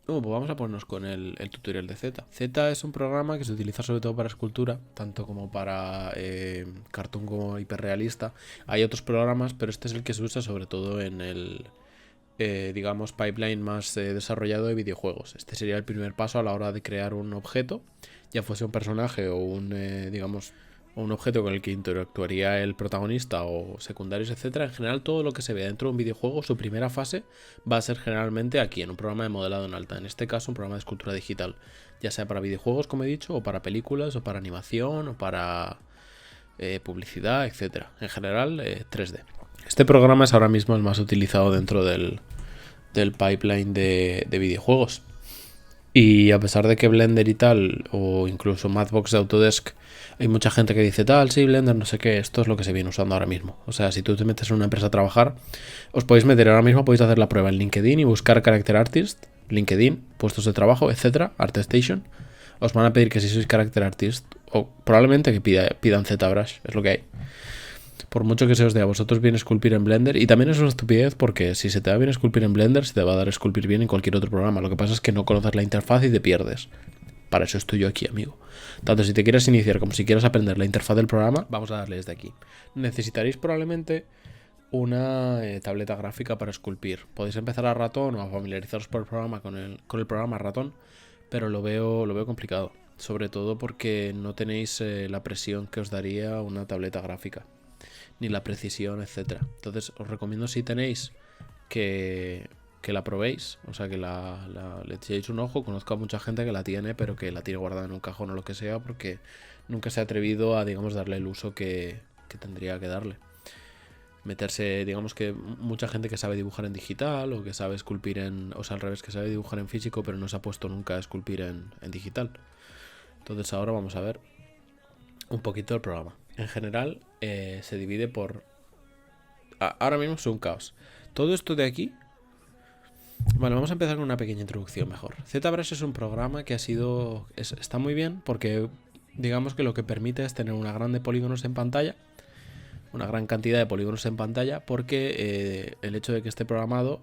Pues vamos a ponernos con el tutorial de Z. Z es un programa que se utiliza sobre todo para escultura, tanto como para cartoon como hiperrealista. Hay otros programas, pero este es el que se usa sobre todo en el, digamos, pipeline más desarrollado de videojuegos. Este sería el primer paso a la hora de crear un objeto, ya fuese un personaje o un, digamos, o un objeto con el que interactuaría el protagonista o secundarios, etcétera. En general, todo lo que se ve dentro de un videojuego, su primera fase va a ser generalmente aquí, en un programa de modelado en alta. En este caso, un programa de escultura digital, ya sea para videojuegos, como he dicho, o para películas, o para animación, o para publicidad, etcétera. En general, 3D. Este programa es ahora mismo el más utilizado dentro del pipeline de videojuegos. Y a pesar de que Blender y tal, o incluso Madbox de Autodesk, hay mucha gente que dice tal, sí, Blender, no sé qué, esto es lo que se viene usando ahora mismo. O sea, si tú te metes en una empresa a trabajar, os podéis meter ahora mismo, podéis hacer la prueba en LinkedIn y buscar Character Artist, LinkedIn, puestos de trabajo, etcétera, ArtStation. Os van a pedir que si sois Character Artist, o probablemente que pidan ZBrush, es lo que hay. Por mucho que se os dé a vosotros bien esculpir en Blender, y también es una estupidez porque si se te da bien esculpir en Blender, se te va a dar esculpir bien en cualquier otro programa. Lo que pasa es que no conoces la interfaz y te pierdes. Para eso estoy yo aquí, amigo. Tanto si te quieres iniciar como si quieres aprender la interfaz del programa, vamos a darle desde aquí. Necesitaréis probablemente una tableta gráfica para esculpir. Podéis empezar a ratón o a familiarizaros por el programa con el programa ratón, pero lo veo complicado. Sobre todo porque no tenéis la presión que os daría una tableta gráfica ni la precisión, etcétera. Entonces os recomiendo si tenéis que la probéis, o sea que le echéis un ojo. Conozco a mucha gente que la tiene, pero que la tiene guardada en un cajón o lo que sea, porque nunca se ha atrevido a, digamos, darle el uso que tendría que darle. Meterse, digamos que mucha gente que sabe dibujar en digital o que sabe esculpir en, o sea, al revés, que sabe dibujar en físico, pero no se ha puesto nunca a esculpir en digital. Entonces ahora vamos a ver un poquito el programa. En general se divide por... Ahora mismo es un caos. Todo esto de aquí... Vale, vamos a empezar con una pequeña introducción mejor. ZBrush es un programa que está muy bien porque digamos que lo que permite es tener una gran de polígonos en pantalla, una gran cantidad de polígonos en pantalla, porque el hecho de que esté programado,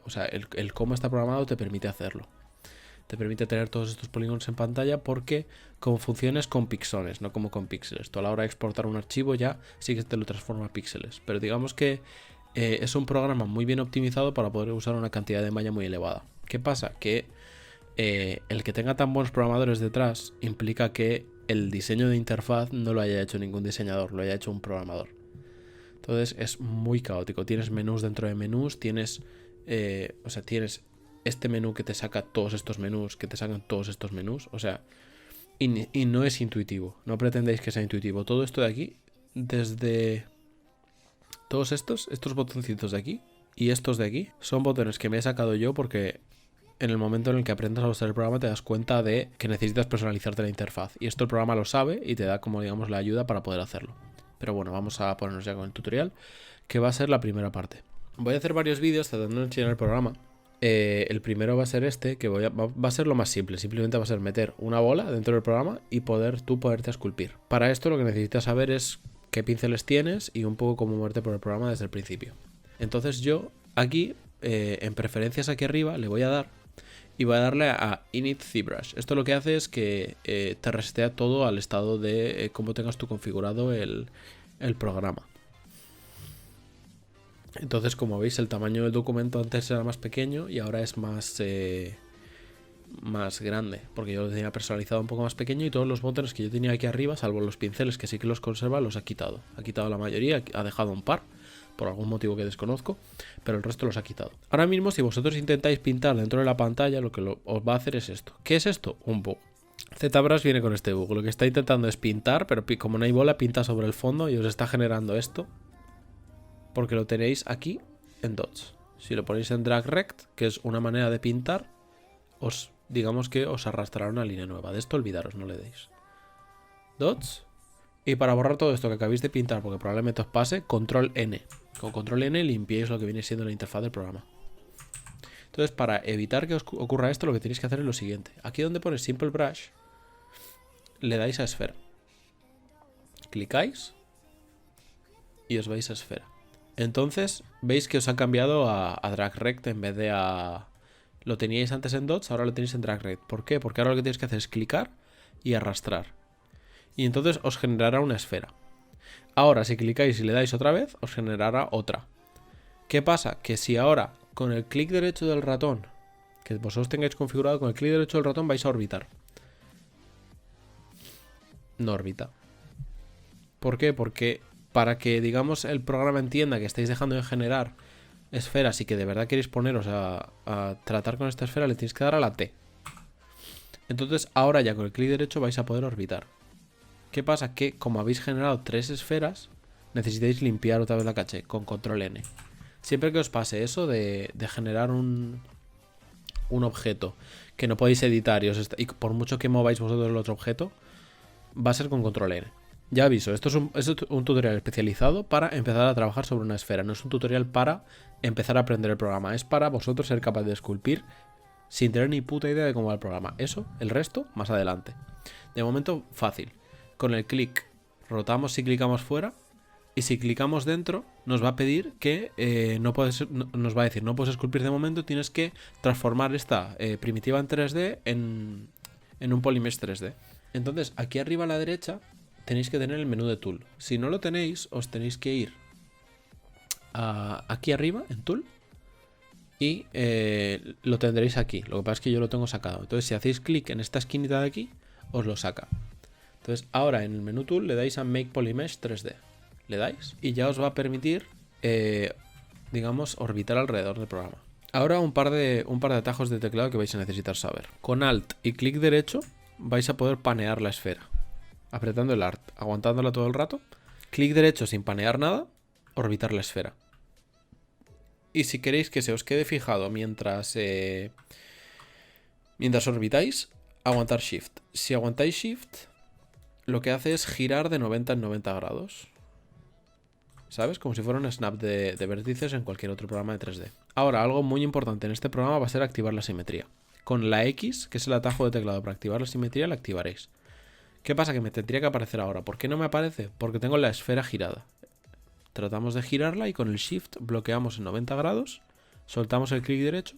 o sea, el cómo está programado te permite hacerlo. Te permite tener todos estos polígonos en pantalla porque como funciona es con pixones, no como con píxeles. Tú a la hora de exportar un archivo ya sí que te lo transforma a píxeles. Pero digamos que es un programa muy bien optimizado para poder usar una cantidad de malla muy elevada. ¿Qué pasa? Que el que tenga tan buenos programadores detrás implica que el diseño de interfaz no lo haya hecho ningún diseñador, lo haya hecho un programador. Entonces es muy caótico. Tienes menús dentro de menús, tienes este menú que te saca todos estos menús, que te sacan todos estos menús. O sea, y no es intuitivo. No pretendéis que sea intuitivo. Todo esto de aquí, desde todos estos botoncitos de aquí y estos de aquí, son botones que me he sacado yo porque en el momento en el que aprendas a usar el programa te das cuenta de que necesitas personalizarte la interfaz. Y esto el programa lo sabe y te da como digamos la ayuda para poder hacerlo. Pero bueno, vamos a ponernos ya con el tutorial, que va a ser la primera parte. Voy a hacer varios vídeos tratando de enseñar el programa. El primero va a ser este, que va a ser lo más simple. Simplemente va a ser meter una bola dentro del programa y poderte esculpir. Para esto lo que necesitas saber es qué pinceles tienes y un poco cómo moverte por el programa desde el principio. Entonces yo aquí, en preferencias aquí arriba, le voy a dar y voy a darle a Init ZBrush. Esto lo que hace es que te resetea todo al estado de cómo tengas tú configurado el programa. Entonces, como veis, el tamaño del documento antes era más pequeño y ahora es más grande, porque yo lo tenía personalizado un poco más pequeño y todos los botones que yo tenía aquí arriba, salvo los pinceles que sí que los conserva, los ha quitado. Ha quitado la mayoría, ha dejado un par, por algún motivo que desconozco, pero el resto los ha quitado. Ahora mismo, si vosotros intentáis pintar dentro de la pantalla, lo que os va a hacer es esto. ¿Qué es esto? Un bug. ZBrush viene con este bug. Lo que está intentando es pintar, pero como no hay bola, pinta sobre el fondo y os está generando esto, porque lo tenéis aquí en dots. Si lo ponéis en drag rect, que es una manera de pintar, digamos que os arrastrará una línea nueva. De esto olvidaros, no le deis. Dots. Y para borrar todo esto que acabéis de pintar, porque probablemente os pase, control N. Con control N limpiéis lo que viene siendo la interfaz del programa. Entonces, para evitar que os ocurra esto, lo que tenéis que hacer es lo siguiente. Aquí donde pone Simple Brush, le dais a esfera. Clicáis y os vais a esfera. Entonces, veis que os han cambiado a drag rect en vez de a Lo teníais antes en dots, ahora lo tenéis en drag raid. ¿Por qué? Porque ahora lo que tienes que hacer es clicar y arrastrar. Y entonces os generará una esfera. Ahora, si clicáis y le dais otra vez, os generará otra. ¿Qué pasa? Que si ahora, con el clic derecho del ratón, que vosotros tengáis configurado, con el clic derecho del ratón vais a orbitar. No orbita. ¿Por qué? Porque para que, digamos, el programa entienda que estáis dejando de generar esferas y que de verdad queréis poneros a tratar con esta esfera, le tenéis que dar a la T. Entonces, ahora ya con el clic derecho vais a poder orbitar. ¿Qué pasa? Que como habéis generado 3 esferas, necesitáis limpiar otra vez la caché con control N. Siempre que os pase eso de generar un objeto que no podéis editar y por mucho que mováis vosotros el otro objeto, va a ser con control N. Ya aviso, esto es un tutorial especializado para empezar a trabajar sobre una esfera. No es un tutorial para empezar a aprender el programa. Es para vosotros ser capaz de esculpir sin tener ni puta idea de cómo va el programa. Eso, el resto, más adelante. De momento, fácil. Con el clic, rotamos y clicamos fuera. Y si clicamos dentro, nos va a pedir que nos va a decir, no puedes esculpir de momento, tienes que transformar esta primitiva en 3D en un polymesh 3D. Entonces, aquí arriba a la derecha tenéis que tener el menú de Tool. Si no lo tenéis, os tenéis que ir aquí arriba en Tool y lo tendréis aquí. Lo que pasa es que yo lo tengo sacado. Entonces, si hacéis clic en esta esquinita de aquí, os lo saca. Entonces, ahora en el menú Tool le dais a Make Polymesh 3D. Le dais y ya os va a permitir, digamos, orbitar alrededor del programa. Ahora un par de atajos de teclado que vais a necesitar saber. Con Alt y clic derecho vais a poder panear la esfera. Apretando el Alt, aguantándola todo el rato. Clic derecho sin panear nada, orbitar la esfera. Y si queréis que se os quede fijado mientras orbitáis, aguantar Shift. Si aguantáis Shift, lo que hace es girar de 90 en 90 grados. ¿Sabes? Como si fuera un snap de vértices en cualquier otro programa de 3D. Ahora, algo muy importante en este programa va a ser activar la simetría. Con la X, que es el atajo de teclado para activar la simetría, la activaréis. ¿Qué pasa? Que me tendría que aparecer ahora. ¿Por qué no me aparece? Porque tengo la esfera girada. Tratamos de girarla y con el Shift bloqueamos en 90 grados, soltamos el clic derecho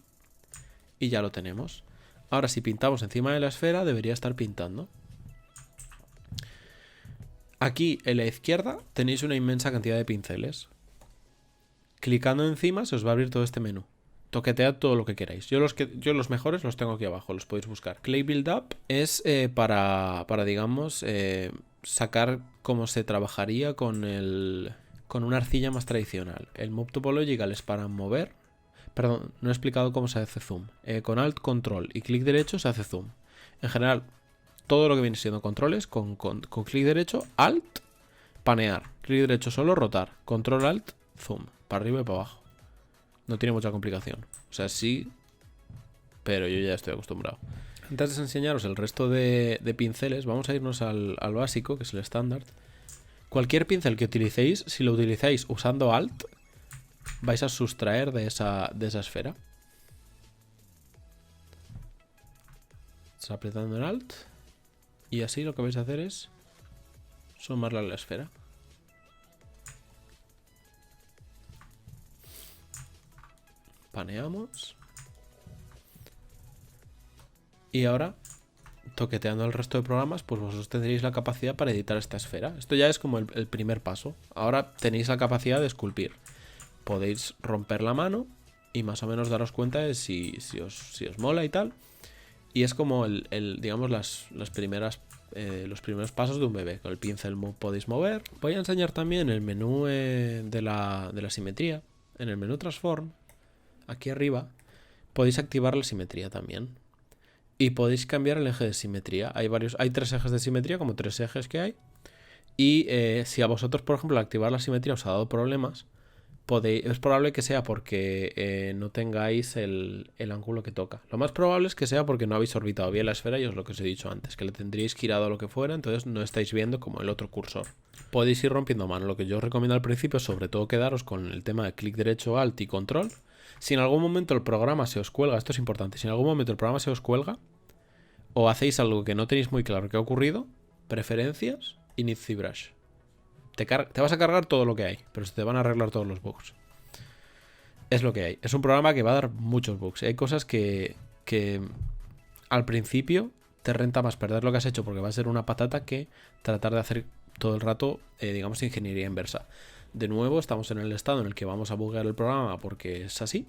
y ya lo tenemos. Ahora, si pintamos encima de la esfera, debería estar pintando. Aquí en la izquierda tenéis una inmensa cantidad de pinceles. Clicando encima se os va a abrir todo este menú. Toquetead todo lo que queráis. Yo los mejores los tengo aquí abajo, los podéis buscar. Clay Build Up es para digamos, sacar cómo se trabajaría con una arcilla más tradicional. El Move Topological es para mover. Perdón, no he explicado cómo se hace zoom. Con Alt, Control y clic derecho se hace zoom. En general, todo lo que viene siendo controles, con clic derecho, Alt, panear. Clic derecho solo, rotar. Control Alt, zoom. Para arriba y para abajo. No tiene mucha complicación. O sea, sí, pero yo ya estoy acostumbrado. Antes de enseñaros el resto de pinceles, vamos a irnos al básico, que es el estándar. Cualquier pincel que utilicéis, si lo utilizáis usando Alt, vais a sustraer de esa esfera. Estás apretando en Alt. Y así lo que vais a hacer es sumarla a la esfera. Paneamos. Y ahora, toqueteando el resto de programas, pues vosotros tendréis la capacidad para editar esta esfera. Esto ya es como el primer paso. Ahora tenéis la capacidad de esculpir. Podéis romper la mano y más o menos daros cuenta de si os mola y tal. Y es como digamos los primeros pasos de un bebé. Con el pincel podéis mover. Voy a enseñar también el menú de la simetría. En el menú Transform, aquí arriba, podéis activar la simetría también. Y podéis cambiar el eje de simetría. Hay 3 ejes de simetría, como 3 ejes que hay. Y si a vosotros, por ejemplo, al activar la simetría os ha dado problemas, es probable que sea porque no tengáis el ángulo que toca. Lo más probable es que sea porque no habéis orbitado bien la esfera y es lo que os he dicho antes, que le tendríais girado a lo que fuera, entonces no estáis viendo como el otro cursor. Podéis ir rompiendo a mano. Lo que yo os recomiendo al principio es sobre todo quedaros con el tema de clic derecho, Alt y Control. Si en algún momento el programa se os cuelga, esto es importante, si en algún momento el programa se os cuelga o hacéis algo que no tenéis muy claro qué ha ocurrido, preferencias, Init ZBrush. Te vas a cargar todo lo que hay, pero se te van a arreglar todos los bugs. es lo que hay. Es un programa que va a dar muchos bugs. Hay cosas que al principio te renta más perder lo que has hecho porque va a ser una patata que tratar de hacer todo el rato, digamos, ingeniería inversa. De nuevo, estamos en el estado en el que vamos a buguear el programa porque es así.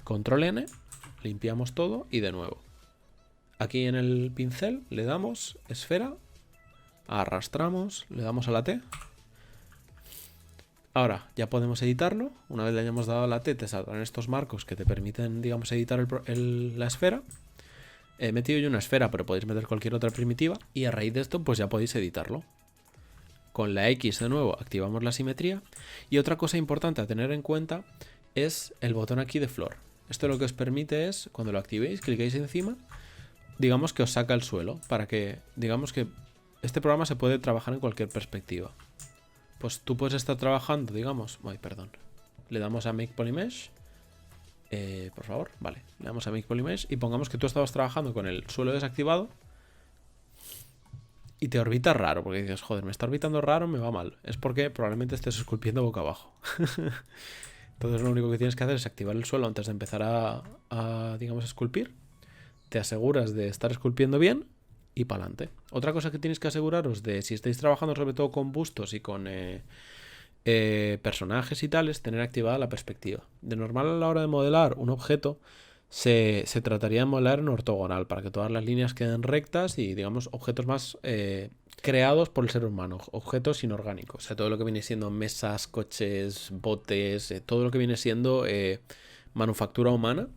Control N, limpiamos todo y de nuevo. Aquí en el pincel le damos esfera, arrastramos, le damos a la T. Ahora ya podemos editarlo. Una vez le hayamos dado a la T, te saldrán estos marcos que te permiten, digamos, editar la esfera. He metido yo una esfera, pero podéis meter cualquier otra primitiva. Y a raíz de esto, pues ya podéis editarlo. Con la X de nuevo activamos la simetría. Y otra cosa importante a tener en cuenta es el botón aquí de flor. Esto lo que os permite es, cuando lo activéis, clicáis encima, digamos que os saca el suelo. Para que, digamos que este programa se puede trabajar en cualquier perspectiva. Pues tú puedes estar trabajando, digamos... Ay, perdón. Le damos a Make Polymesh. Por favor, vale. Le damos a Make Polymesh y pongamos que tú estabas trabajando con el suelo desactivado y te orbita raro, porque dices, joder, me está orbitando raro, me va mal. Es porque probablemente estés esculpiendo boca abajo. Entonces lo único que tienes que hacer es activar el suelo antes de empezar a digamos, esculpir. Te aseguras de estar esculpiendo bien y para adelante. Otra cosa que tenéis que aseguraros de si estáis trabajando sobre todo con bustos y con personajes y tal, es tener activada la perspectiva. De normal, a la hora de modelar un objeto se trataría de modelar en ortogonal para que todas las líneas queden rectas y, digamos, objetos más creados por el ser humano, objetos inorgánicos. O sea, todo lo que viene siendo mesas, coches, botes, todo lo que viene siendo manufactura humana.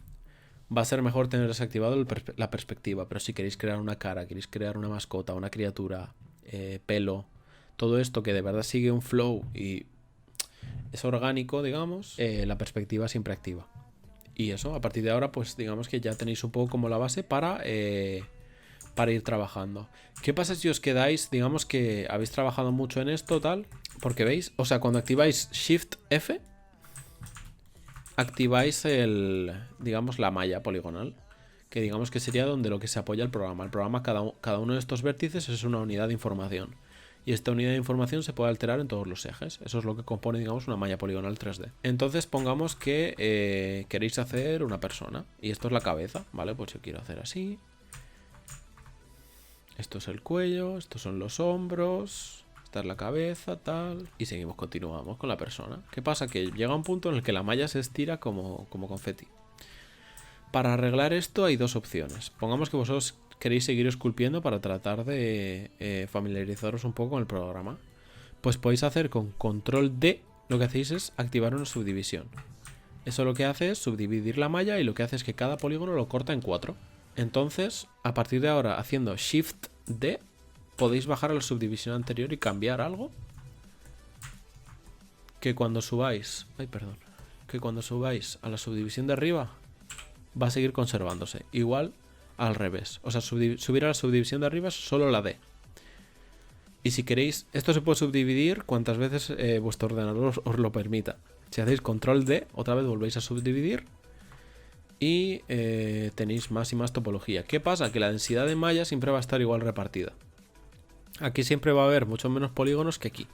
Va a ser mejor tener desactivado la perspectiva, pero si queréis crear una cara, queréis crear una mascota, una criatura, pelo, todo esto que de verdad sigue un flow y es orgánico, digamos, la perspectiva siempre activa. Y eso, a partir de ahora, pues digamos que ya tenéis un poco como la base para ir trabajando. ¿Qué pasa si os quedáis, digamos que habéis trabajado mucho en esto, tal? Porque veis, o sea, cuando activáis Shift F, activáis digamos, la malla poligonal, que digamos que sería donde lo que se apoya el programa. El programa, cada uno de estos vértices es una unidad de información. Y esta unidad de información se puede alterar en todos los ejes. Eso es lo que compone, digamos, una malla poligonal 3D. Entonces pongamos que queréis hacer una persona. Y esto es la cabeza, ¿vale? Pues yo quiero hacer así. Esto es el cuello, estos son los hombros, esta es la cabeza, tal. Y continuamos con la persona. ¿Qué pasa? Que llega un punto en el que la malla se estira como confeti. Para arreglar esto hay dos opciones. Pongamos que vosotros queréis seguir esculpiendo para tratar de familiarizaros un poco con el programa. Pues podéis hacer con control D, lo que hacéis es activar una subdivisión. Eso lo que hace es subdividir la malla y lo que hace es que cada polígono lo corta en 4. Entonces, a partir de ahora, haciendo Shift D, podéis bajar a la subdivisión anterior y cambiar algo. Que cuando subáis... Que cuando subáis a la subdivisión de arriba, va a seguir conservándose. Igual al revés. O sea, subir a la subdivisión de arriba es solo la D. Y si queréis, esto se puede subdividir cuantas veces vuestro ordenador os lo permita. Si hacéis control D, otra vez volvéis a subdividir. Y tenéis más y más topología. ¿Qué pasa? Que la densidad de malla siempre va a estar igual repartida. Aquí siempre va a haber mucho menos polígonos que aquí.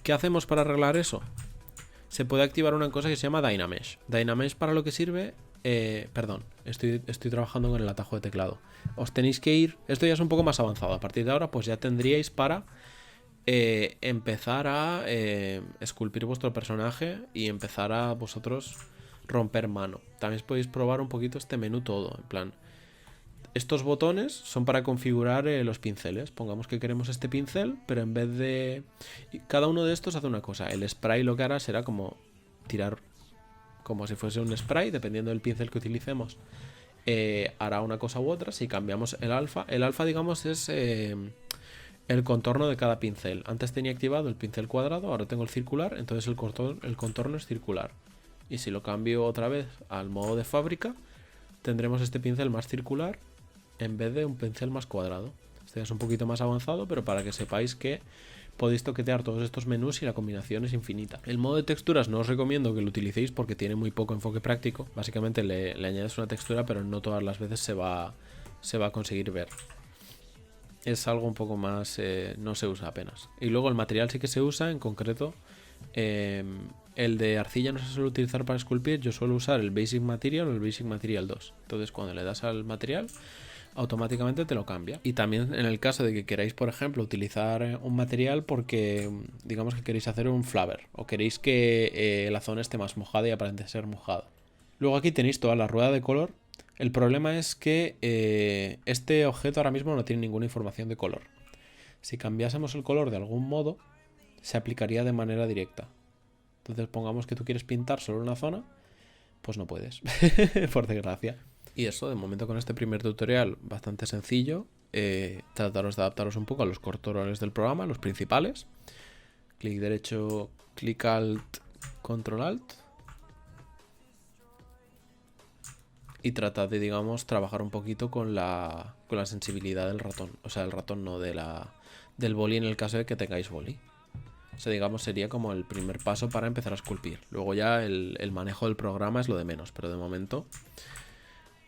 ¿Qué hacemos para arreglar eso? Se puede activar una cosa que se llama Dynamesh. Dynamesh, para lo que sirve... estoy trabajando con el atajo de teclado. Os tenéis que ir... Esto ya es un poco más avanzado. A partir de ahora, pues ya tendríais para empezar a esculpir vuestro personaje y empezar a vosotros romper mano. También podéis probar un poquito este menú todo. En plan, estos botones son para configurar los pinceles. Pongamos que queremos este pincel, pero en vez de... Cada uno de estos hace una cosa. El spray lo que hará será como tirar... Como si fuese un spray, dependiendo del pincel que utilicemos. Hará una cosa u otra. Si cambiamos el alfa digamos es el contorno de cada pincel. Antes tenía activado el pincel cuadrado, ahora tengo el circular, entonces el contorno es circular. Y si lo cambio otra vez al modo de fábrica, tendremos este pincel más circular en vez de un pincel más cuadrado. Este es un poquito más avanzado, pero para que sepáis que podéis toquetear todos estos menús y la combinación es infinita. El modo de texturas no os recomiendo que lo utilicéis porque tiene muy poco enfoque práctico. Básicamente le añades una textura, pero no todas las veces se va a conseguir ver. Es algo un poco más... no se usa apenas. Y luego el material sí que se usa, en concreto El de arcilla no se suele utilizar para esculpir, yo suelo usar el Basic Material o el Basic Material 2. Entonces cuando le das al material, automáticamente te lo cambia. Y también en el caso de que queráis, por ejemplo, utilizar un material porque digamos que queréis hacer un flaver o queréis que la zona esté más mojada y aparente ser mojada. Luego aquí tenéis toda la rueda de color. El problema es que este objeto ahora mismo no tiene ninguna información de color. Si cambiásemos el color de algún modo, se aplicaría de manera directa. Entonces pongamos que tú quieres pintar solo una zona, pues no puedes, por desgracia. Y eso, de momento con este primer tutorial, bastante sencillo. Trataros de adaptaros un poco a los controles del programa, los principales. Clic derecho, clic alt, control alt. Y tratad de, digamos, trabajar un poquito con la sensibilidad del ratón. O sea, el ratón no, del boli en el caso de que tengáis boli. O sea, digamos, sería como el primer paso para empezar a esculpir. Luego ya el manejo del programa es lo de menos, pero de momento,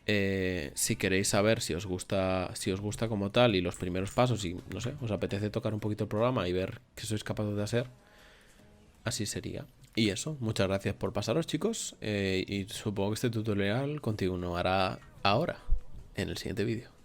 si queréis saber si os gusta como tal y los primeros pasos y, no sé, os apetece tocar un poquito el programa y ver qué sois capaces de hacer, así sería. Y eso, muchas gracias por pasaros, chicos, y supongo que este tutorial continuará ahora, en el siguiente vídeo.